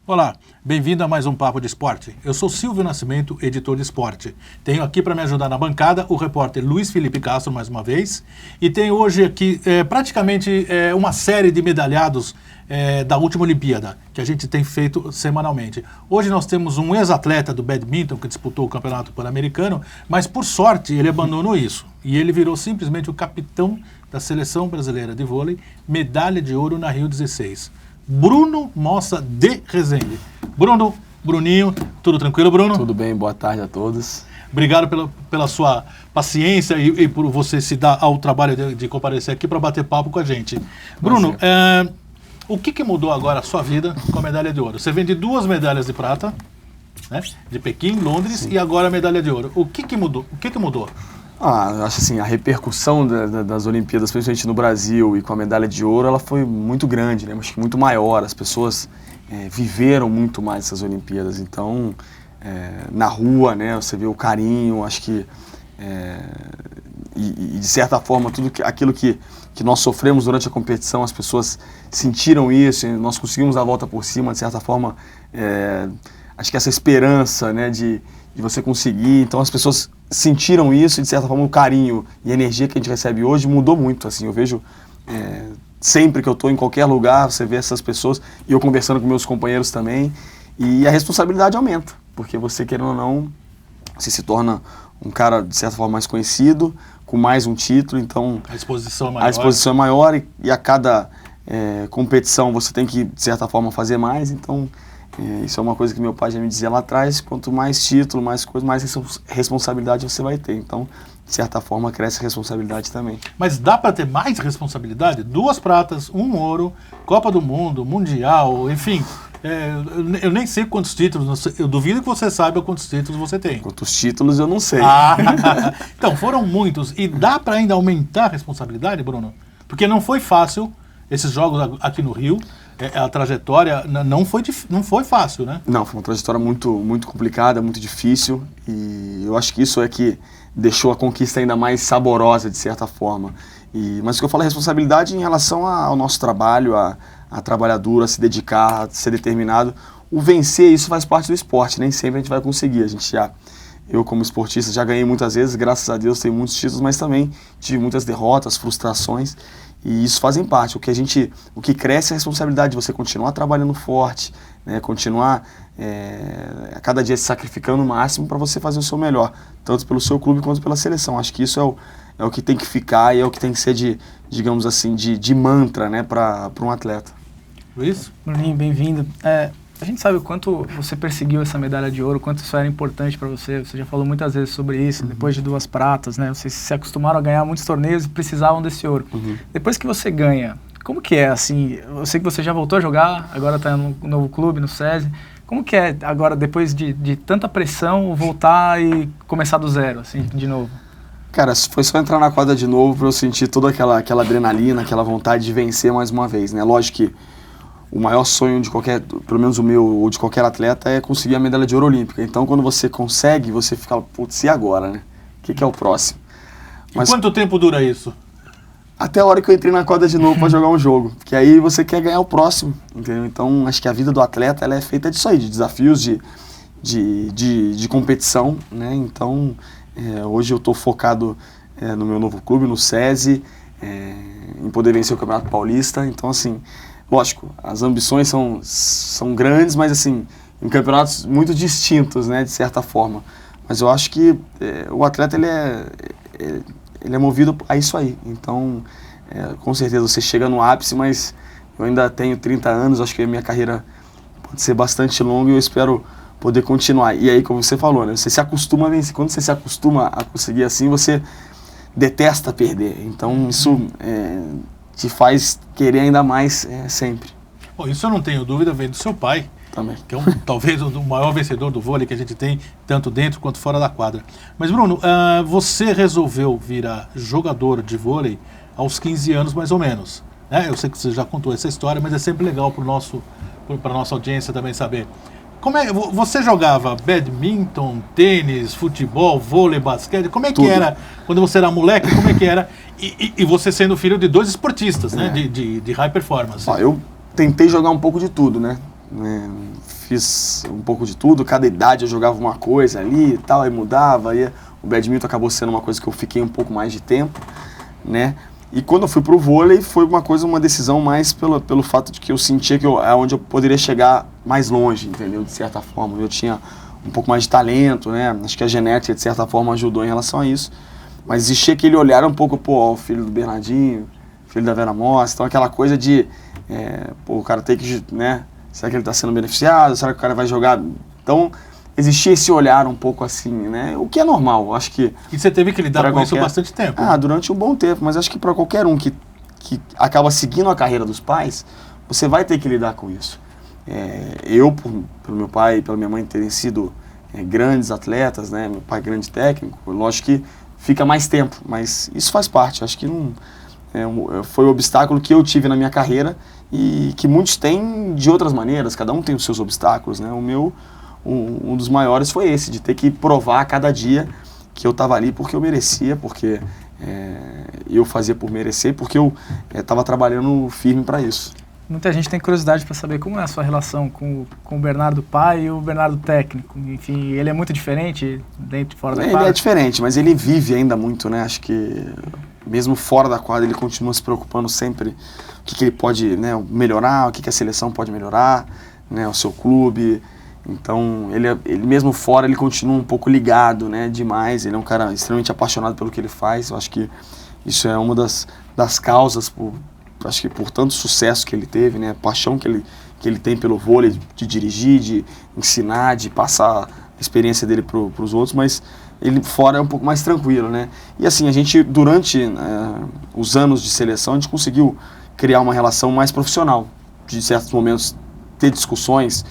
Olá, bem-vindo a mais um Papo de Esporte. Eu sou Silvio Nascimento, editor de esporte. Tenho aqui para me ajudar na bancada o repórter Luiz Felipe Castro, mais uma vez. E tenho hoje aqui praticamente uma série de medalhados da última Olimpíada, que a gente tem feito semanalmente. Hoje nós temos um ex-atleta do badminton que disputou o Campeonato Pan-Americano, mas por sorte ele abandonou isso. E ele virou simplesmente o capitão da Seleção Brasileira de Vôlei, medalha de ouro na Rio 16. Bruno Mossa de Rezende. Bruninho, tudo tranquilo, Bruno? Tudo bem, boa tarde a todos. Obrigado pela sua paciência e por você se dar ao trabalho de comparecer aqui para bater papo com a gente. Bruno, o que mudou agora a sua vida com a medalha de ouro? Você vem de 2 medalhas de prata, né, de Pequim, Londres, sim, e agora a medalha de ouro. O que mudou? Eu acho assim, a repercussão das Olimpíadas, principalmente no Brasil e com a medalha de ouro, ela foi muito grande, né? Acho que muito maior. As pessoas viveram muito mais essas Olimpíadas. Então, na rua, né, você vê o carinho, acho que e de certa forma tudo aquilo que nós sofremos durante a competição, as pessoas sentiram isso, e nós conseguimos dar a volta por cima, de certa forma, acho que essa esperança, né, de você conseguir, então as pessoas sentiram isso e de certa forma o carinho e a energia que a gente recebe hoje mudou muito, assim, eu vejo sempre que eu estou em qualquer lugar, você vê essas pessoas, e eu conversando com meus companheiros também, e a responsabilidade aumenta, porque você, querendo ou não, você se torna um cara de certa forma mais conhecido, com mais um título, então a exposição é maior, e a cada competição você tem que de certa forma fazer mais, então isso é uma coisa que meu pai já me dizia lá atrás: quanto mais título, mais coisa, mais responsabilidade você vai ter. Então, de certa forma, cresce a responsabilidade também. Mas dá para ter mais responsabilidade? 2 pratas, 1 ouro, Copa do Mundo, Mundial, enfim. Eu nem sei quantos títulos, eu duvido que você saiba quantos títulos você tem. Quantos títulos eu não sei. Então, foram muitos. E dá para ainda aumentar a responsabilidade, Bruno? Porque não foi fácil esses jogos aqui no Rio. A trajetória não foi fácil, né? Não, foi uma trajetória muito, muito complicada, muito difícil, e eu acho que isso é que deixou a conquista ainda mais saborosa, de certa forma. Mas o que eu falo é responsabilidade em relação ao nosso trabalho, a trabalhar duro, a se dedicar, a ser determinado. O vencer, isso faz parte do esporte, nem sempre a gente vai conseguir. Eu como esportista já ganhei muitas vezes, graças a Deus tenho muitos títulos, mas também tive muitas derrotas, frustrações, e isso fazem parte. O que cresce é a responsabilidade de você continuar trabalhando forte, né, continuar a cada dia se sacrificando o máximo para você fazer o seu melhor, tanto pelo seu clube quanto pela seleção. Acho que isso é o que tem que ficar e é o que tem que ser digamos assim, de mantra, né, para um atleta. Luiz? Bruninho, bem-vindo. A gente sabe o quanto você perseguiu essa medalha de ouro, o quanto isso era importante para você. Você já falou muitas vezes sobre isso, depois de 2 pratas, né? Vocês se acostumaram a ganhar muitos torneios e precisavam desse ouro. Depois que você ganha, como que é, assim? Eu sei que você já voltou a jogar, agora está no novo clube, no SESI. Como que é agora, depois de tanta pressão, voltar e começar do zero, assim, de novo? Cara, foi só entrar na quadra de novo para eu sentir toda aquela adrenalina, aquela vontade de vencer mais uma vez, né? Lógico que o maior sonho de qualquer, pelo menos o meu ou de qualquer atleta, é conseguir a medalha de ouro olímpica. Então, quando você consegue, você fica, putz, e agora, né? O que é o próximo? Mas quanto tempo dura isso? Até a hora que eu entrei na quadra de novo para jogar um jogo. Porque aí você quer ganhar o próximo, entendeu? Então, acho que a vida do atleta, ela é feita disso aí, de desafios, de competição, né? Então, hoje eu estou focado no meu novo clube, no SESI, em poder vencer o Campeonato Paulista. Então, assim, lógico, as ambições são grandes, mas assim, em campeonatos muito distintos, né, de certa forma. Mas eu acho que o atleta, ele é movido a isso aí. Então, com certeza você chega no ápice, mas eu ainda tenho 30 anos, acho que a minha carreira pode ser bastante longa e eu espero poder continuar. E aí, como você falou, né, você se acostuma a vencer. Quando você se acostuma a conseguir assim, você detesta perder. Então, isso te faz querer ainda mais sempre. Bom, isso eu não tenho dúvida, vem do seu pai. Também. Que é talvez o maior vencedor do vôlei que a gente tem, tanto dentro quanto fora da quadra. Mas, Bruno, você resolveu virar jogador de vôlei aos 15 anos, mais ou menos, né? Eu sei que você já contou essa história, mas é sempre legal para a nossa audiência também saber. Você jogava badminton, tênis, futebol, vôlei, basquete? Como é que Tudo. era quando você era moleque? Como é que era? E você sendo filho de 2 esportistas, né? De high performance. Eu tentei jogar um pouco de tudo, né? fiz um pouco de tudo, cada idade eu jogava uma coisa ali e tal, aí mudava, aí o badminton acabou sendo uma coisa que eu fiquei um pouco mais de tempo, né? E quando eu fui pro vôlei foi uma decisão mais pelo fato de que eu sentia que é onde eu poderia chegar mais longe, entendeu? De certa forma, eu tinha um pouco mais de talento, né? Acho que a genética de certa forma ajudou em relação a isso, mas existia aquele olhar um pouco, pô, o filho do Bernardinho, filho da Vera Moss, então aquela coisa de, o cara tem que, né? Será que ele está sendo beneficiado? Será que o cara vai jogar? Então, existia esse olhar um pouco assim, né? O que é normal, acho que... E você teve que lidar com isso bastante tempo. Durante um bom tempo, mas acho que para qualquer um que acaba seguindo a carreira dos pais, você vai ter que lidar com isso. Eu, pelo meu pai e pela minha mãe terem sido grandes atletas, né? Meu pai grande técnico, lógico que fica mais tempo, mas isso faz parte, acho que não... foi o obstáculo que eu tive na minha carreira e que muitos têm de outras maneiras, cada um tem os seus obstáculos, né? O meu, um dos maiores foi esse, de ter que provar a cada dia que eu estava ali porque eu merecia, porque eu fazia por merecer, porque eu estava trabalhando firme para isso. Muita gente tem curiosidade para saber como é a sua relação com o Bernardo pai e o Bernardo técnico. Enfim, ele é muito diferente dentro e fora da quadra? Ele é diferente, mas ele vive ainda muito, né? Acho que mesmo fora da quadra ele continua se preocupando sempre o que ele pode, né, melhorar, o que a seleção pode melhorar, né, o seu clube. Então, ele mesmo fora, ele continua um pouco ligado, né, demais. Ele é um cara extremamente apaixonado pelo que ele faz. Eu acho que isso é uma das causas, acho que por tanto sucesso que ele teve, né, a paixão que ele tem pelo vôlei, de dirigir, de ensinar, de passar a experiência dele para os outros, mas ele fora é um pouco mais tranquilo, né. E assim, a gente, durante os anos de seleção, a gente conseguiu criar uma relação mais profissional, de certos momentos ter discussões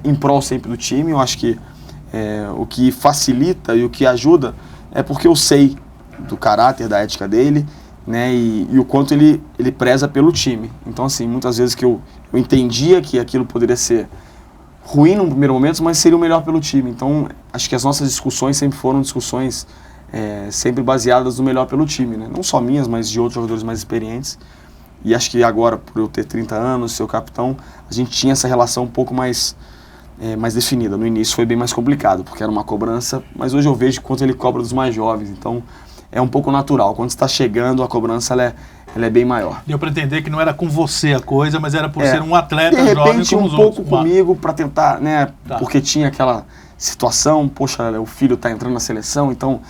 em prol sempre do time. Eu acho que o que facilita e o que ajuda é porque eu sei do caráter, da ética dele, né, e o quanto ele preza pelo time. Então, assim, muitas vezes que eu entendia que aquilo poderia ser ruim no primeiro momento, mas seria o melhor pelo time. Então, acho que as nossas discussões sempre foram discussões sempre baseadas no melhor pelo time, né? Não só minhas, mas de outros jogadores mais experientes. E acho que agora, por eu ter 30 anos, ser o capitão, a gente tinha essa relação um pouco mais definida. No início foi bem mais complicado, porque era uma cobrança, mas hoje eu vejo quanto ele cobra dos mais jovens, então é um pouco natural. Quando está chegando, a cobrança ela é bem maior. Deu para entender que não era com você a coisa, mas era por ser um atleta jovem como os outros. De repente, um pouco comigo para tentar, né, porque tinha aquela situação, poxa, o filho está entrando na seleção, então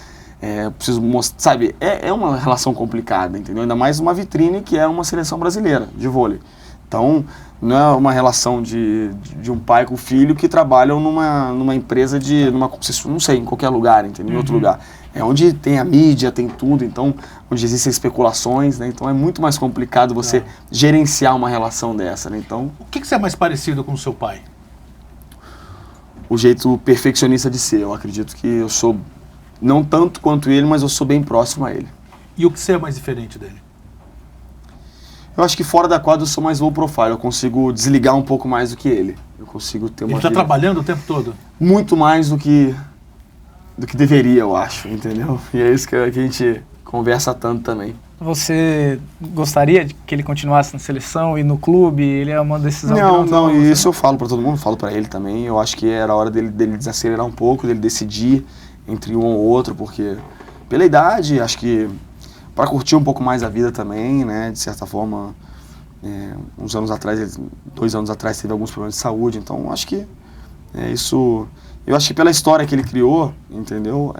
preciso mostrar, sabe, é uma relação complicada, entendeu? Ainda mais uma vitrine que é uma seleção brasileira de vôlei. Então, não é uma relação de um pai com o filho que trabalham numa empresa não sei, em qualquer lugar, entendeu? Em outro lugar. É onde tem a mídia, tem tudo, então, onde existem especulações, né? Então é muito mais complicado você gerenciar uma relação dessa, né? Então, o que você é mais parecido com o seu pai? O jeito perfeccionista de ser. Eu acredito que eu sou, não tanto quanto ele, mas eu sou bem próximo a ele. E o que você é mais diferente dele? Eu acho que fora da quadra eu sou mais low profile, eu consigo desligar um pouco mais do que ele. Eu consigo ter uma Ele está trabalhando o tempo todo? Muito mais do que deveria, eu acho, entendeu? E é isso que a gente conversa tanto também. Você gostaria de que ele continuasse na seleção e no clube? Ele é uma decisão... Não, isso eu falo para todo mundo, falo para ele também. Eu acho que era hora dele desacelerar um pouco, dele decidir entre um ou outro, porque pela idade, acho que para curtir um pouco mais a vida também, né, de certa forma, uns anos atrás, 2 anos atrás, teve alguns problemas de saúde, então acho que isso... Eu acho que pela história que ele criou, entendeu,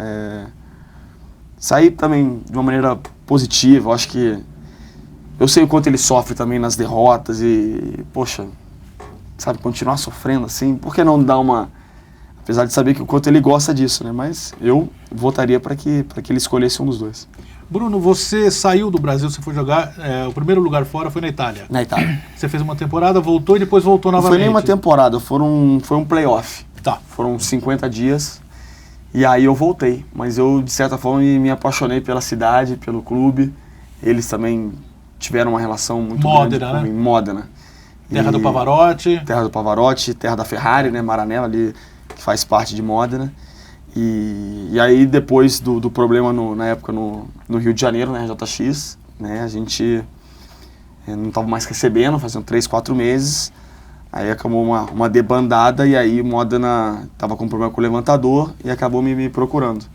sair também de uma maneira positiva. Eu acho que eu sei o quanto ele sofre também nas derrotas e, poxa, sabe, continuar sofrendo assim, por que não dar uma... Apesar de saber que o quanto ele gosta disso, né, mas eu votaria para que ele escolhesse um dos dois. Bruno, você saiu do Brasil, você foi jogar, o primeiro lugar fora foi na Itália. Na Itália. Você fez uma temporada, voltou e depois voltou novamente. Não foi nem uma temporada, foi um playoff. Tá. Foram 50 dias e aí eu voltei. Mas eu, de certa forma, me apaixonei pela cidade, pelo clube. Eles também tiveram uma relação muito grande né? Em Modena. Terra do Pavarotti. Terra do Pavarotti, terra da Ferrari, né? Maranello ali, que faz parte de Modena. E aí, depois do problema na época no Rio de Janeiro, na RJX, né? A gente não estava mais recebendo, faziam 3, 4 meses. Aí acabou uma debandada e aí o Modena tava com problema com o levantador e acabou me procurando.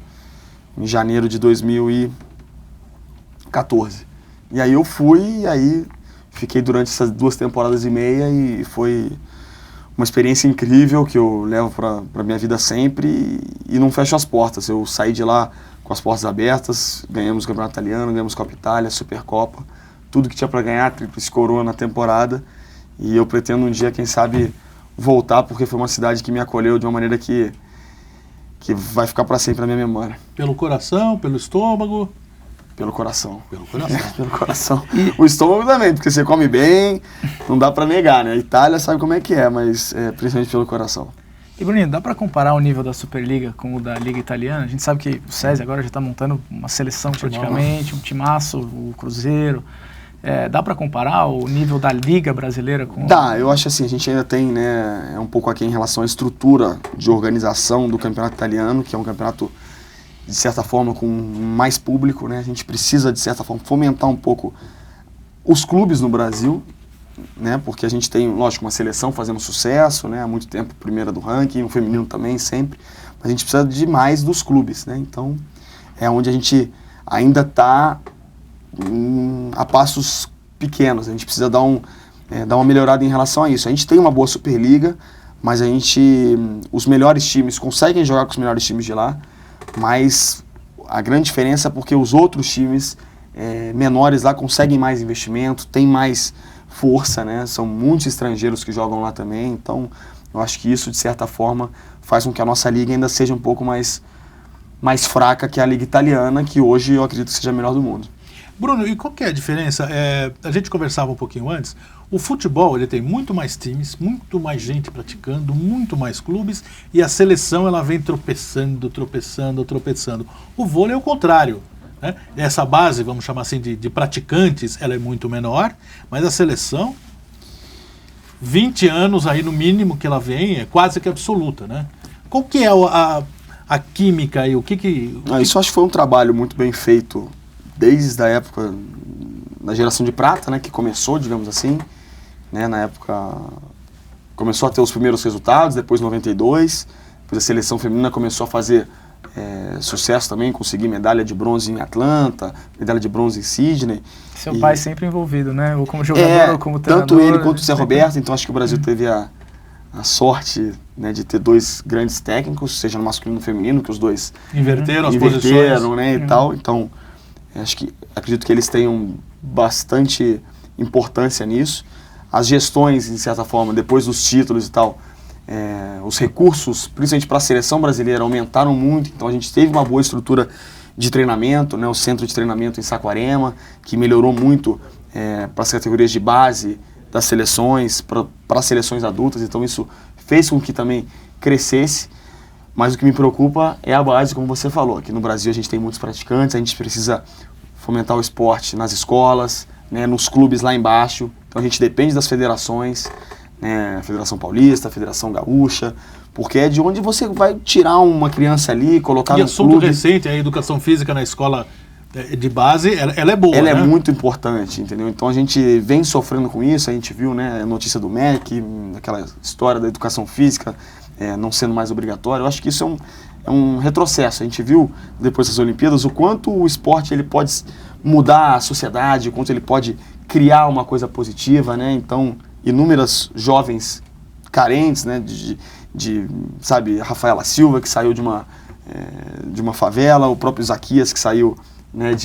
Em janeiro de 2014. E aí eu fui, e aí fiquei durante essas 2 temporadas e meia e foi uma experiência incrível que eu levo para minha vida sempre e não fecho as portas. Eu saí de lá com as portas abertas, ganhamos o Campeonato Italiano, ganhamos Copa Itália, Supercopa, tudo que tinha para ganhar, tríplice coroa na temporada. E eu pretendo um dia, quem sabe, voltar, porque foi uma cidade que me acolheu de uma maneira que vai ficar para sempre na minha memória. Pelo coração, pelo estômago? Pelo coração. Pelo coração. Pelo coração. O estômago também, porque você come bem, não dá pra negar, né? A Itália sabe como é que é, mas principalmente pelo coração. E Bruninho, dá pra comparar o nível da Superliga com o da Liga Italiana? A gente sabe que o SESI agora já tá montando uma seleção praticamente, um timaço, o Cruzeiro. Dá pra comparar o nível da Liga brasileira com... Dá, eu acho assim, a gente ainda tem, né, um pouco aqui em relação à estrutura de organização do campeonato italiano, que é um campeonato de certa forma com mais público, né? A gente precisa de certa forma fomentar um pouco os clubes no Brasil, né? Porque a gente tem, lógico, uma seleção fazendo sucesso, né? Há muito tempo primeira do ranking, o feminino também sempre, mas a gente precisa de mais dos clubes, né? Então é onde a gente ainda está a passos pequenos. A gente precisa dar uma melhorada em relação a isso. A gente tem uma boa Superliga, mas os melhores times conseguem jogar com os melhores times de lá. Mas a grande diferença é porque os outros times menores lá conseguem mais investimento, têm mais força, né? São muitos estrangeiros que jogam lá também, então eu acho que isso, de certa forma, faz com que a nossa liga ainda seja um pouco mais fraca que a liga italiana, que hoje eu acredito que seja a melhor do mundo. Bruno, e qual que é a diferença? A gente conversava um pouquinho antes, o futebol ele tem muito mais times, muito mais gente praticando, muito mais clubes, e a seleção ela vem tropeçando. O vôlei é o contrário, né? Essa base, vamos chamar assim, de praticantes, ela é muito menor, mas a seleção, 20 anos aí no mínimo que ela vem, é quase que absoluta, né? Qual que é a química aí? Isso acho que foi um trabalho muito bem feito desde a época da geração de prata, né, que começou, digamos assim, né, na época começou a ter os primeiros resultados, depois 92, depois a seleção feminina começou a fazer sucesso também, conseguir medalha de bronze em Atlanta, medalha de bronze em Sydney. Seu pai sempre envolvido, né, ou como jogador ou como treinador. Tanto ele quanto o Zé Roberto, então acho que o Brasil teve a sorte, né, de ter 2 grandes técnicos, seja no masculino e no feminino, que os dois inverteram as posições, né, e tal, então acredito que eles tenham bastante importância nisso. As gestões, de certa forma, depois dos títulos e tal, os recursos, principalmente para a seleção brasileira, aumentaram muito, então a gente teve uma boa estrutura de treinamento, né, o centro de treinamento em Saquarema, que melhorou muito para as categorias de base das seleções, para as seleções adultas, então isso fez com que também crescesse. Mas o que me preocupa é a base, como você falou. Aqui no Brasil a gente tem muitos praticantes, a gente precisa fomentar o esporte nas escolas, né, nos clubes lá embaixo. Então a gente depende das federações, né, a Federação Paulista, a Federação Gaúcha, porque é de onde você vai tirar uma criança ali, colocar no clube. E assunto recente, a educação física na escola de base, ela é boa, ela, né? É muito importante, entendeu? Então a gente vem sofrendo com isso, a gente viu, né, a notícia do MEC, aquela história da educação física, não sendo mais obrigatório. Eu acho que isso é um retrocesso. A gente viu, depois das Olimpíadas, o quanto o esporte ele pode mudar a sociedade, o quanto ele pode criar uma coisa positiva, né? Então, inúmeras jovens carentes, né, sabe, a Rafaela Silva, que saiu de uma favela, o próprio Zaquias, que saiu, né,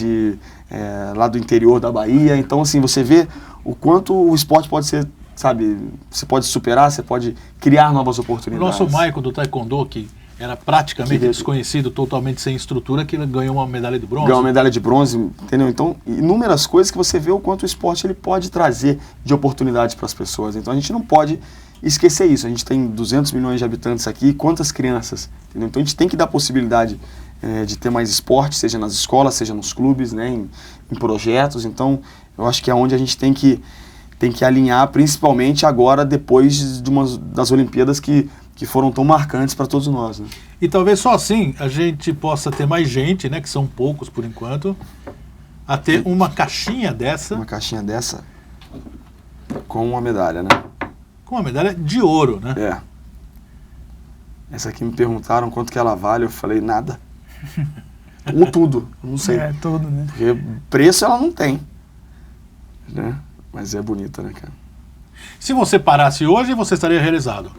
lá do interior da Bahia. Então, assim, você vê o quanto o esporte pode ser, sabe, você pode superar, você pode criar novas oportunidades. O nosso Michael do Taekwondo, que era praticamente desconhecido, totalmente sem estrutura, que ganhou uma medalha de bronze. Ganhou uma medalha de bronze, entendeu? Então, inúmeras coisas que você vê o quanto o esporte ele pode trazer de oportunidades para as pessoas. Então, a gente não pode esquecer isso. A gente tem 200 milhões de habitantes aqui, quantas crianças, entendeu? Então, a gente tem que dar possibilidade de ter mais esporte, seja nas escolas, seja nos clubes, né, em projetos. Então, eu acho que é onde a gente tem que alinhar, principalmente agora, depois das Olimpíadas que foram tão marcantes para todos nós, né? E talvez só assim a gente possa ter mais gente, né, que são poucos por enquanto, a ter uma caixinha dessa. Uma caixinha dessa com uma medalha, né? Com uma medalha de ouro, né? É. Essa aqui me perguntaram quanto que ela vale, eu falei nada. Ou tudo, eu não sei. É, tudo, né? Porque preço ela não tem, né? Mas é bonita, né, cara? Se você parasse hoje, você estaria realizado.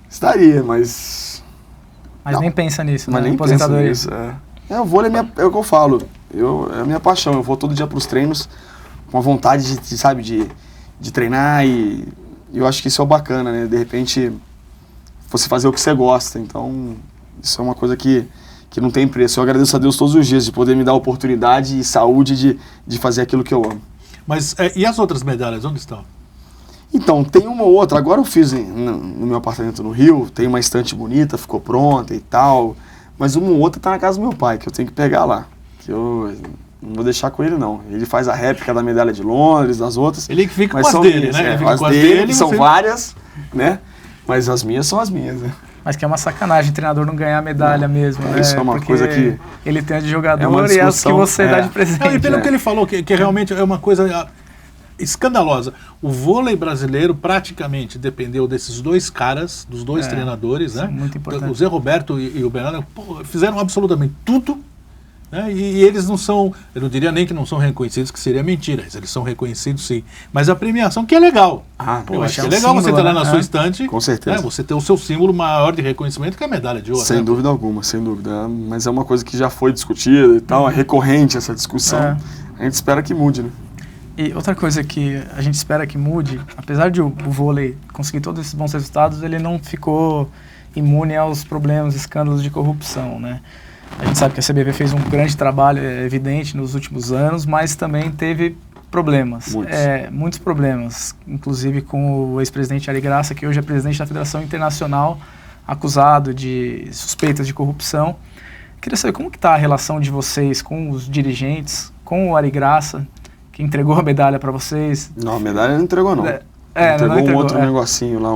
Estaria, mas... Mas Não. nem pensa nisso, Mas né? nem penso Aposentadoria. nisso, o vôlei é o que eu falo. É a minha paixão. Eu vou todo dia pros treinos com a vontade de treinar e eu acho que isso é o bacana, né? De repente, você fazer o que você gosta. Então, isso é uma coisa que não tem preço. Eu agradeço a Deus todos os dias de poder me dar a oportunidade e saúde de fazer aquilo que eu amo. Mas, e as outras medalhas, onde estão? Então, tem uma ou outra. Agora eu fiz no meu apartamento no Rio, tem uma estante bonita, ficou pronta e tal. Mas uma ou outra tá na casa do meu pai, que eu tenho que pegar lá. Que eu não vou deixar com ele, não. Ele faz a réplica da medalha de Londres, das outras. Ele que fica mas com as são dele, minhas, né? Ele É, fica as com as dele, dele, que são você- várias, né? Mas as minhas são as minhas, né? Mas que é uma sacanagem o treinador não ganhar medalha mesmo, né? Isso é uma Porque coisa que... ele tem a de É jogador uma e as que discussão, você dá é. de presente. Não, e pelo É. que ele falou, que realmente é uma coisa escandalosa. O vôlei brasileiro praticamente dependeu desses dois caras, dos dois É, treinadores, isso né? é muito importante. O Zé Roberto e o Bernardo fizeram absolutamente tudo, né? E eles não são, eu não diria nem que não são reconhecidos, que seria mentira, eles são reconhecidos sim. Mas a premiação que é legal. Ah, Eu acho que é é um legal você símbolo, estar lá né? na sua É. estante, Com certeza. né? Você ter o seu símbolo maior de reconhecimento que é a medalha de ouro. Sem né? dúvida alguma, sem dúvida. Mas é uma coisa que já foi discutida e tal, é recorrente essa discussão. É. A gente espera que mude, né? E outra coisa que a gente espera que mude, apesar de o vôlei conseguir todos esses bons resultados, ele não ficou imune aos problemas, escândalos de corrupção, né? A gente sabe que a CBV fez um grande trabalho, é evidente, nos últimos anos, mas também teve problemas. Muitos. Muitos problemas, inclusive com o ex-presidente Ari Graça, que hoje é presidente da Federação Internacional, acusado de suspeitas de corrupção. Queria saber como que está a relação de vocês com os dirigentes, com o Ari Graça, que entregou a medalha para vocês. Não, a medalha não entregou, não. Não entregou um outro negocinho lá,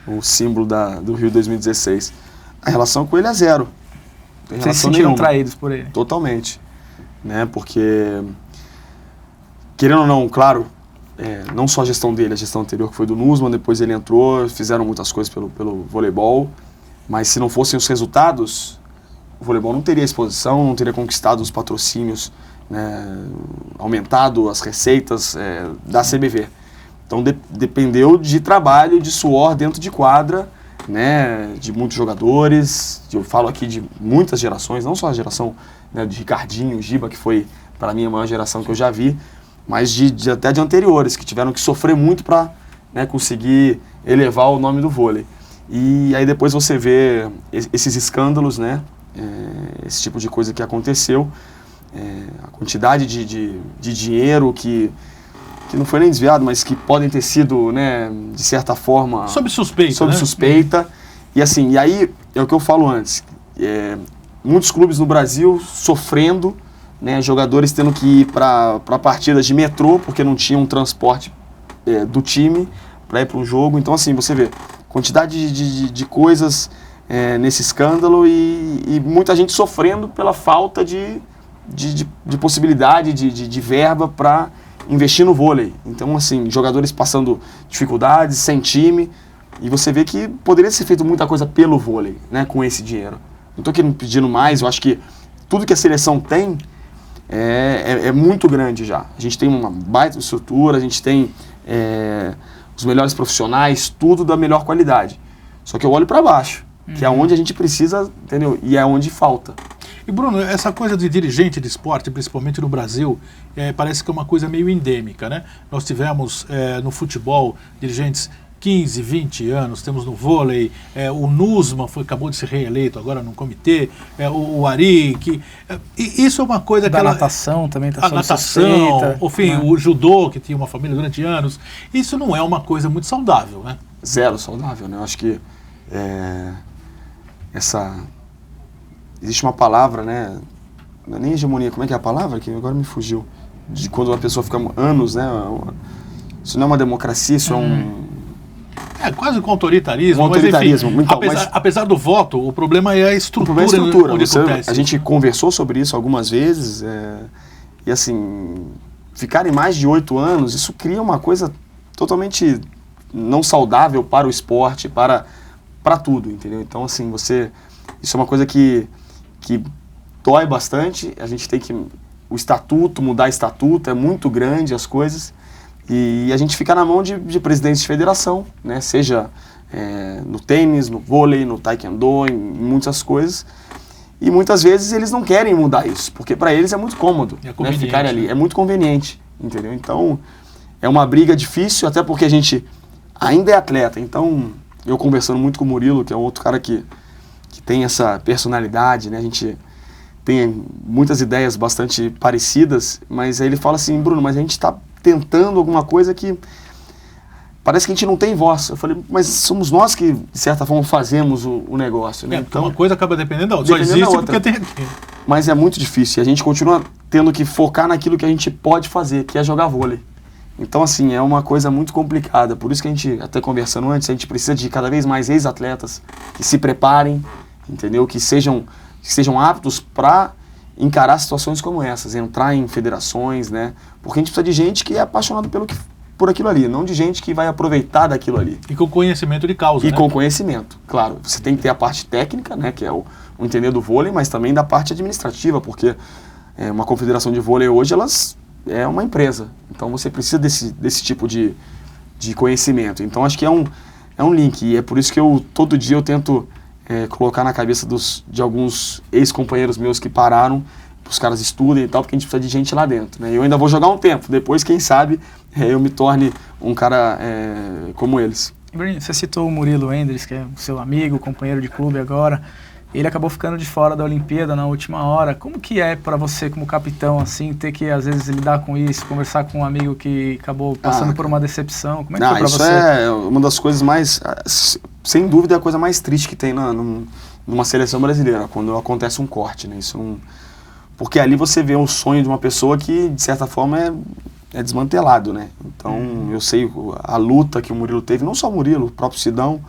um símbolo do Rio 2016. A relação com ele é zero. Não tem Vocês se relação sentiram nenhuma. traídos por ele? Totalmente. Né? Porque, querendo ou não, claro, não só a gestão dele, a gestão anterior que foi do Nussmann, depois ele entrou, fizeram muitas coisas pelo voleibol, mas se não fossem os resultados, o voleibol não teria exposição, não teria conquistado os patrocínios, né, aumentado as receitas da CBV. Então dependeu de trabalho, de suor dentro de quadra, né, de muitos jogadores. Eu falo aqui de muitas gerações, não só a geração, né, de Ricardinho, Giba, que foi para mim a maior geração que eu já vi, mas até de anteriores, que tiveram que sofrer muito para, né, conseguir elevar o nome do vôlei. E aí depois você vê esses escândalos, né, esse tipo de coisa que aconteceu, a quantidade de dinheiro que não foi nem desviado, mas que podem ter sido, né, de certa forma... Sob suspeita, Sob né? suspeita. E assim, e aí é o que eu falo antes, muitos clubes no Brasil sofrendo, né, jogadores tendo que ir para partidas de metrô, porque não tinham transporte do time para ir para um jogo. Então assim, você vê, quantidade de coisas nesse escândalo e muita gente sofrendo pela falta de possibilidade, de verba para investir no vôlei. Então, assim, jogadores passando dificuldades, sem time, e você vê que poderia ser feito muita coisa pelo vôlei, né, com esse dinheiro. Não estou querendo pedindo mais, eu acho que tudo que a seleção tem é muito grande já. A gente tem uma baita estrutura, a gente tem os melhores profissionais, tudo da melhor qualidade. Só que eu olho para baixo, que é onde a gente precisa, entendeu? E é onde falta. E Bruno, essa coisa de dirigente de esporte, principalmente no Brasil, parece que é uma coisa meio endêmica, né? Nós tivemos no futebol dirigentes 15, 20 anos, temos no vôlei, o Nussmann acabou de ser reeleito agora no comitê, o Ari, e isso é uma coisa que... Da natação também está a sob natação, suspeita, enfim, né? o judô, que tinha uma família durante anos, isso não é uma coisa muito saudável, né? Zero saudável, né? Eu acho que existe uma palavra, né? Não é nem hegemonia, como é que é a palavra? Que agora me fugiu. De quando uma pessoa fica anos, né? Isso não é uma democracia, isso é um... Quase com autoritarismo. Um autoritarismo. Mas, enfim, Então, apesar do voto, o problema é a O estrutura, problema é a estrutura. onde acontece. A gente conversou sobre isso algumas vezes, e assim, ficarem mais de 8 anos, isso cria uma coisa totalmente não saudável para o esporte, para tudo, entendeu? Então, assim, isso é uma coisa que dói bastante, a gente tem que, mudar estatuto, é muito grande as coisas, e a gente fica na mão de presidentes de federação, né? Seja no tênis, no vôlei, no taekwondo, em muitas coisas, e muitas vezes eles não querem mudar isso, porque para eles é muito cômodo, né, ficar ali, é muito conveniente, entendeu? Então, é uma briga difícil, até porque a gente ainda é atleta, então, eu conversando muito com o Murilo, que é um outro cara que tem essa personalidade, né, a gente tem muitas ideias bastante parecidas, mas aí ele fala assim, Bruno, mas a gente está tentando alguma coisa que parece que a gente não tem voz. Eu falei, mas somos nós que, de certa forma, fazemos o negócio, né? Então, uma coisa acaba dependendo da outra. Só existe porque tem aqui. Mas é muito difícil. E a gente continua tendo que focar naquilo que a gente pode fazer, que é jogar vôlei. Então, assim, é uma coisa muito complicada. Por isso que a gente, até conversando antes, a gente precisa de cada vez mais ex-atletas que se preparem, entendeu? Que sejam aptos para encarar situações como essas, entrar em federações, né? Porque a gente precisa de gente que é apaixonado por aquilo ali, não de gente que vai aproveitar daquilo ali. E com conhecimento de causa, E com conhecimento, claro. Você tem que ter a parte técnica, né, que é o entender do vôlei, mas também da parte administrativa, porque uma confederação de vôlei hoje, é uma empresa. Então você precisa desse tipo de conhecimento. Então acho que é um link, e é por isso que todo dia eu tento colocar na cabeça de alguns ex-companheiros meus que pararam, os caras estudem e tal, porque a gente precisa de gente lá dentro, né? Eu ainda vou jogar um tempo, depois, quem sabe, eu me torne um cara como eles. Bruno, você citou o Murilo Endres, que é seu amigo, companheiro de clube agora. Ele acabou ficando de fora da Olimpíada na última hora. Como que é para você, como capitão, assim, ter que, às vezes, lidar com isso, conversar com um amigo que acabou passando por uma decepção? Como é que foi para você? Isso é uma das coisas mais, sem dúvida, é a coisa mais triste que tem numa seleção brasileira, quando acontece um corte, né? Porque ali você vê o sonho de uma pessoa que, de certa forma, é desmantelado, né? Então, eu sei a luta que o Murilo teve, não só o Murilo, o próprio Sidão,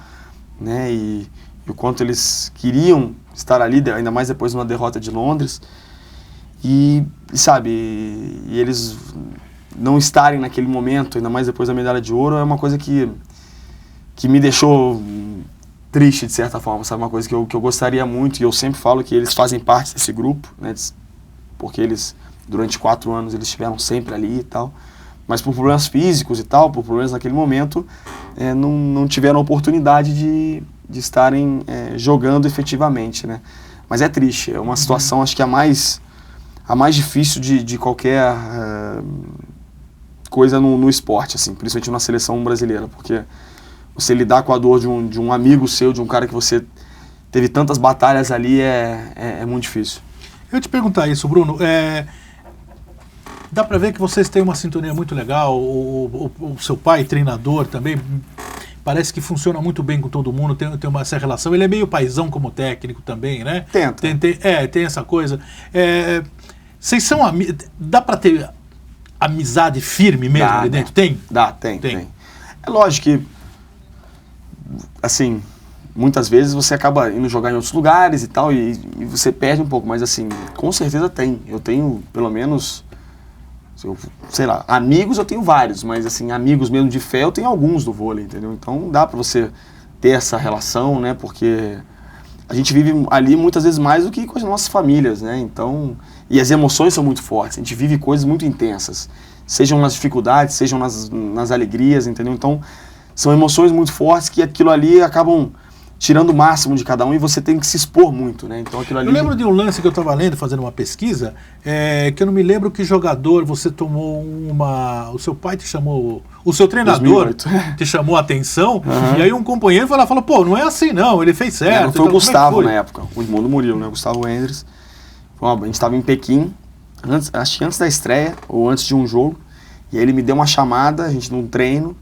né? E o quanto eles queriam estar ali, ainda mais depois de uma derrota de Londres. E eles não estarem naquele momento, ainda mais depois da medalha de ouro, é uma coisa que me deixou triste, de certa forma, sabe? Uma coisa que eu gostaria muito, e eu sempre falo que eles fazem parte desse grupo, né? Porque eles, durante 4 anos, eles estiveram sempre ali e tal, mas por problemas físicos e tal, por problemas naquele momento, não tiveram oportunidade de estarem jogando efetivamente, né? Mas é triste, é uma situação, acho que a mais difícil de qualquer coisa no esporte, assim, principalmente na seleção brasileira, porque você lidar com a dor de um amigo seu, de um cara que você teve tantas batalhas ali, é muito difícil. Eu te perguntar isso, Bruno, dá para ver que vocês têm uma sintonia muito legal, o seu pai, treinador também, parece que funciona muito bem com todo mundo, tem essa relação, ele é meio paizão como técnico também, né? Tenta. Tem essa coisa. Vocês são dá para ter amizade firme mesmo ali dentro? Tem? Tem. É lógico que, assim, muitas vezes você acaba indo jogar em outros lugares e tal, e você perde um pouco, mas assim, com certeza tem. Eu tenho, pelo menos, sei lá, amigos eu tenho vários, mas assim, amigos mesmo de fé eu tenho alguns do vôlei, entendeu? Então dá pra você ter essa relação, né? Porque a gente vive ali muitas vezes mais do que com as nossas famílias, né? Então, e as emoções são muito fortes, a gente vive coisas muito intensas, sejam nas dificuldades, sejam nas alegrias, entendeu? Então, são emoções muito fortes que aquilo ali acabam tirando o máximo de cada um, e você tem que se expor muito, né? Então, aquilo ali... Eu lembro de um lance que eu estava lendo, fazendo uma pesquisa, que eu não me lembro que jogador você tomou o seu pai te chamou, o seu treinador 2008. te chamou a atenção, e aí um companheiro falou, pô, não é assim não, ele fez certo. Não, foi o Gustavo na época, o irmão do Murilo, né? O Gustavo Endres. A gente estava em Pequim, acho que antes da estreia, ou antes de um jogo, e aí ele me deu uma chamada, a gente num treino,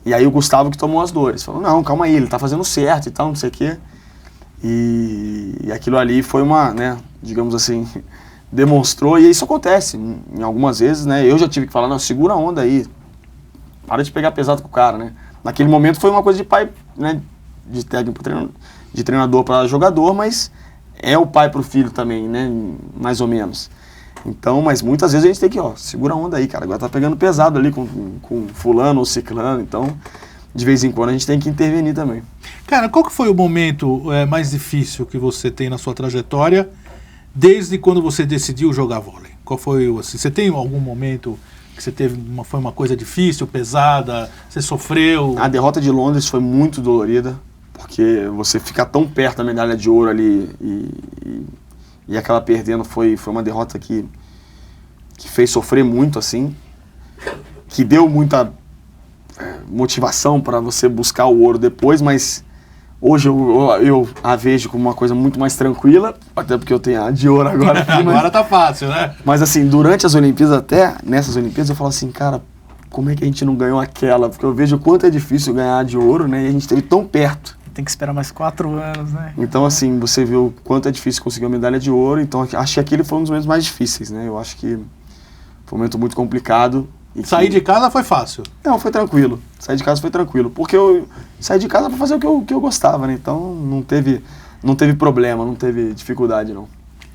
e aí o Gustavo que tomou as dores, falou, não, calma aí, ele tá fazendo certo e tal, não sei o quê. E aquilo ali foi uma, né, digamos assim, demonstrou, e isso acontece em algumas vezes, né, eu já tive que falar, não, segura a onda aí, para de pegar pesado com o cara, né. Naquele momento foi uma coisa de pai, né, de técnico de treinador para jogador, mas é o pai pro filho também, né, mais ou menos. Então, mas muitas vezes a gente tem que, segura a onda aí, cara. Agora tá pegando pesado ali com fulano ou ciclano. Então, de vez em quando a gente tem que intervenir também. Cara, qual que foi o momento mais difícil que você tem na sua trajetória desde quando você decidiu jogar vôlei? Qual foi, assim, você tem algum momento que você teve foi uma coisa difícil, pesada, você sofreu? A derrota de Londres foi muito dolorida, porque você fica tão perto da medalha de ouro ali e aquela perdendo foi uma derrota que fez sofrer muito, assim, que deu muita motivação para você buscar o ouro depois, mas hoje eu a vejo como uma coisa muito mais tranquila, até porque eu tenho a de ouro agora. Agora tá fácil, né? Mas assim, durante as Olimpíadas, até nessas Olimpíadas, eu falo assim, cara, como é que a gente não ganhou aquela? Porque eu vejo o quanto é difícil ganhar de ouro, né? E a gente esteve tão perto. Tem que esperar mais 4 anos, né? Então, assim, você viu o quanto é difícil conseguir uma medalha de ouro. Então, acho que aquele foi um dos momentos mais difíceis, né? Eu acho que foi um momento muito complicado. Sair de casa foi fácil? Não, foi tranquilo. Sair de casa foi tranquilo. Porque eu saí de casa para fazer o que eu gostava, né? Então, não teve problema, não teve dificuldade, não.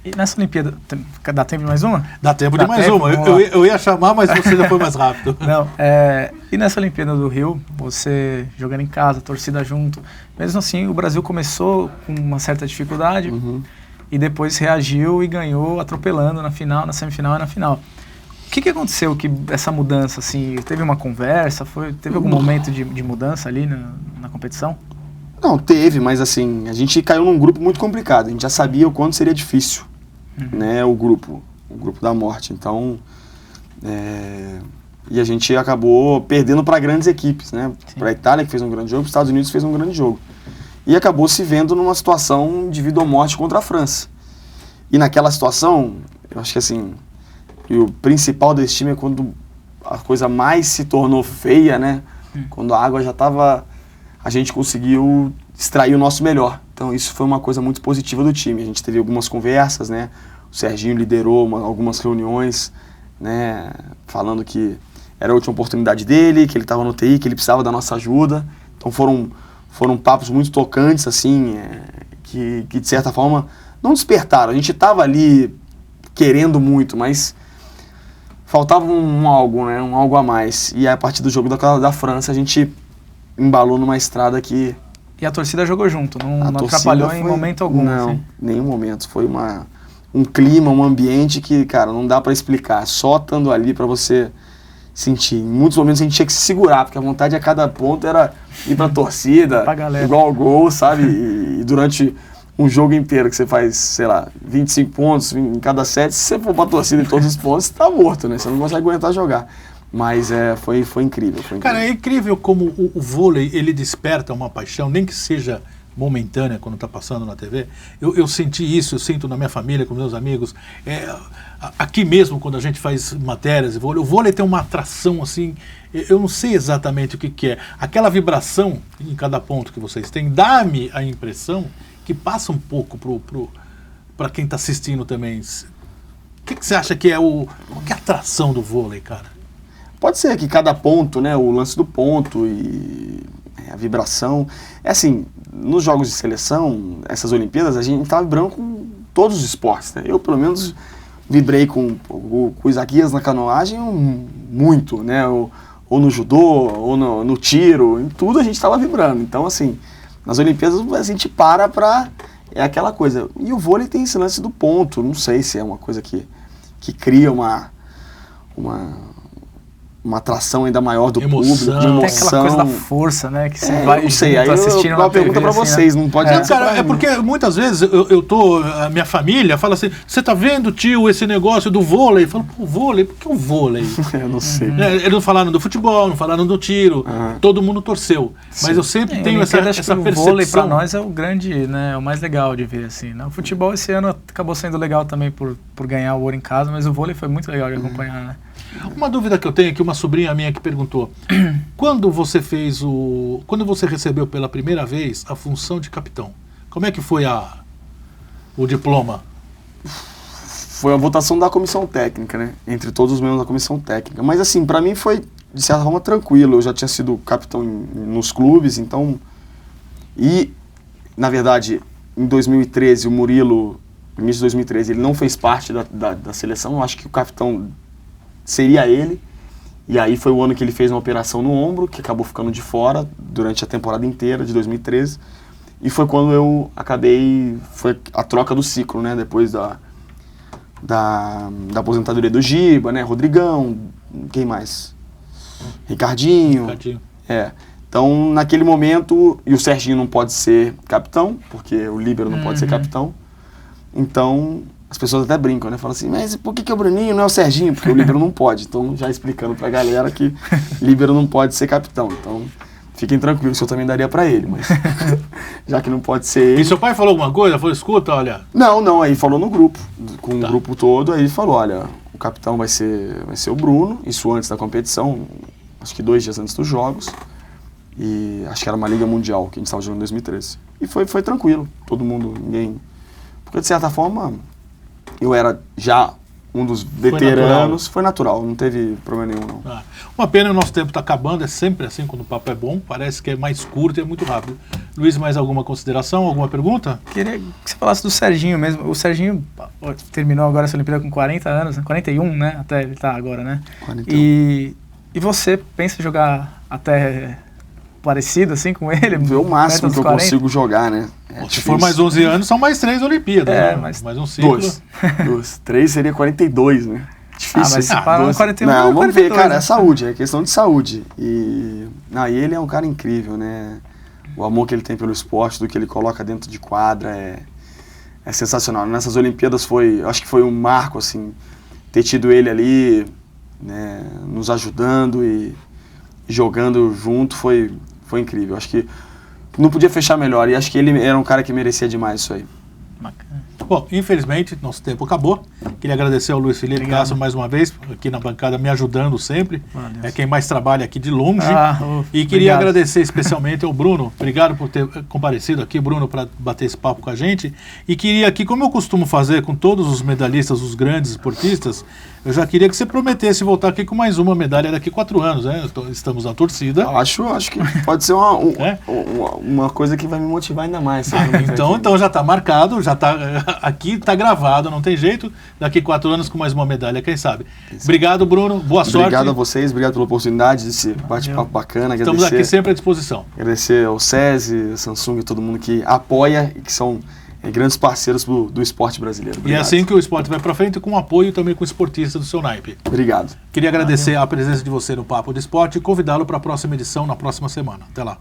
E nessa Olimpíada, dá tempo de mais uma? Dá tempo de mais uma. Eu ia chamar, mas você já foi mais rápido. Não, e nessa Olimpíada do Rio, você jogando em casa, torcida junto, mesmo assim o Brasil começou com uma certa dificuldade e depois reagiu e ganhou atropelando na final, na semifinal e na final. O que aconteceu que essa mudança, assim, teve uma conversa, teve algum momento de mudança ali na competição? Não, teve, mas assim, a gente caiu num grupo muito complicado, a gente já sabia o quanto seria difícil. Né, o grupo da morte. Então, e a gente acabou perdendo para grandes equipes, né? Para a Itália, que fez um grande jogo, para os Estados Unidos, que fez um grande jogo. E acabou se vendo numa situação de vida ou morte contra a França. E naquela situação, eu acho que assim, o principal desse time é quando a coisa mais se tornou feia, né? Quando a água já estava... A gente conseguiu extrair o nosso melhor. Então isso foi uma coisa muito positiva do time. A gente teve algumas conversas, né? O Serginho liderou algumas reuniões, né? Falando que era a última oportunidade dele, que ele estava no TI, que ele precisava da nossa ajuda. Então foram papos muito tocantes, assim, que de certa forma não despertaram. A gente estava ali querendo muito, mas faltava um algo, né? Um algo a mais. E a partir do jogo da França a gente embalou numa estrada que... E a torcida jogou junto, não atrapalhou em momento algum? Não, assim. Nenhum momento. Foi um clima, um ambiente que, cara, não dá pra explicar. Só estando ali pra você sentir. Em muitos momentos a gente tinha que se segurar, porque a vontade a cada ponto era ir pra torcida, igual ao gol, sabe? E durante um jogo inteiro que você faz, sei lá, 25 pontos em cada set, se você for pra torcida em todos os pontos, você tá morto, né? Você não consegue aguentar jogar. Mas foi incrível. Cara, é incrível como o vôlei, ele desperta uma paixão, nem que seja momentânea quando está passando na TV. Eu senti isso, eu sinto na minha família, com meus amigos. Aqui mesmo, quando a gente faz matérias de vôlei, o vôlei tem uma atração assim, eu não sei exatamente o que é. Aquela vibração em cada ponto que vocês têm, dá-me a impressão que passa um pouco para quem está assistindo também. O que você acha que é qual que é a atração do vôlei, cara? Pode ser que cada ponto, né, o lance do ponto e a vibração... É assim, nos jogos de seleção, essas Olimpíadas, a gente estava vibrando com todos os esportes, né? Eu, pelo menos, vibrei com o Isaquias na canoagem muito, né? Ou no judô, ou no tiro, em tudo a gente estava vibrando. Então, assim, nas Olimpíadas a gente para... É aquela coisa. E o vôlei tem esse lance do ponto. Não sei se é uma coisa que cria uma atração ainda maior do público, de emoção. Tem aquela coisa da força, né? Que você vai não sei, aí assistindo eu pergunta pra vocês, né? não pode... Cara, é porque muitas vezes a minha família fala assim, você tá vendo, tio, esse negócio do vôlei? Eu falo, pô, vôlei? Por que o vôlei? Eu não sei. Eles não falaram do futebol, não falaram do tiro, todo mundo torceu. Sim. Mas eu sempre tenho essa percepção. O vôlei pra nós é o grande, né, o mais legal de ver, assim, né? O futebol esse ano acabou sendo legal também por ganhar o ouro em casa, mas o vôlei foi muito legal de acompanhar, né? Uma dúvida que eu tenho é que uma sobrinha minha que perguntou, quando você recebeu pela primeira vez a função de capitão, como é que foi o diploma? Foi a votação da comissão técnica, né? Entre todos os membros da comissão técnica. Mas assim, pra mim foi, de certa forma, tranquilo. Eu já tinha sido capitão nos clubes, então... E, na verdade, em 2013, o Murilo no início de 2013, ele não fez parte da seleção. Eu acho que o capitão seria ele. E aí foi o ano que ele fez uma operação no ombro, que acabou ficando de fora durante a temporada inteira de 2013. E foi quando eu acabei, foi a troca do ciclo, né? Depois da aposentadoria do Giba, né? Rodrigão, quem mais? Ricardinho. Então, naquele momento, e o Serginho não pode ser capitão, porque o líbero não pode ser capitão. Então, as pessoas até brincam, né? Falam assim, mas por que o Bruninho não é o Serginho? Porque o líbero não pode. Então, já explicando pra galera que líbero não pode ser capitão. Então, fiquem tranquilos, eu também daria pra ele, mas já que não pode ser ele... E seu pai falou alguma coisa? Falou, escuta, olha... Não, aí falou no grupo, com o grupo todo, aí ele falou, olha, o capitão vai ser o Bruno, isso antes da competição, acho que 2 dias antes dos jogos, e acho que era uma Liga Mundial que a gente estava jogando em 2013. E foi tranquilo, todo mundo, ninguém... Porque de certa forma, eu era já um dos veteranos, foi natural, não teve problema nenhum não. Uma pena, o nosso tempo está acabando, é sempre assim quando o papo é bom, parece que é mais curto e é muito rápido. Luiz, mais alguma consideração, alguma pergunta? Queria que você falasse do Serginho mesmo. O Serginho terminou agora essa Olimpíada com 40 anos, 41, né? Até ele tá agora, né? 41. E você pensa em jogar até parecido assim com ele? Ver o máximo que eu consigo jogar, né? Se for mais 11 anos, são mais 3 Olimpíadas, né? Mais um ciclo. 2. 3 seria 42, né? Difícil. Mas se para 41, não, vamos 42, ver, cara, né? é saúde, é questão de saúde. E ele é um cara incrível, né? O amor que ele tem pelo esporte, do que ele coloca dentro de quadra é sensacional. Nessas Olimpíadas acho que foi um marco, assim, ter tido ele ali, né, nos ajudando e jogando junto foi incrível. Acho que não podia fechar melhor e acho que ele era um cara que merecia demais isso aí. Bacana. Bom, infelizmente, nosso tempo acabou. Queria agradecer ao Luiz Felipe Castro mais uma vez, aqui na bancada, me ajudando sempre. É quem mais trabalha aqui de longe. E queria agradecer especialmente ao Bruno. Obrigado por ter comparecido aqui, Bruno, para bater esse papo com a gente. E queria aqui, como eu costumo fazer com todos os medalhistas, os grandes esportistas, eu já queria que você prometesse voltar aqui com mais uma medalha daqui a 4 anos, né? Estamos na torcida. Acho que pode ser uma coisa que vai me motivar ainda mais. Então já está marcado, já está aqui, está gravado, não tem jeito. Daqui a 4 anos com mais uma medalha, quem sabe. Obrigado, Bruno. Boa sorte. Obrigado a vocês, obrigado pela oportunidade desse bate-papo bacana. Estamos aqui sempre à disposição. Agradecer ao SESI, a Samsung e todo mundo que apoia e que são grandes parceiros do esporte brasileiro. Obrigado. E é assim que o esporte vai para frente, com apoio também com esportistas do seu naipe. Obrigado. Queria agradecer a presença de você no Papo de Esporte e convidá-lo para a próxima edição, na próxima semana. Até lá.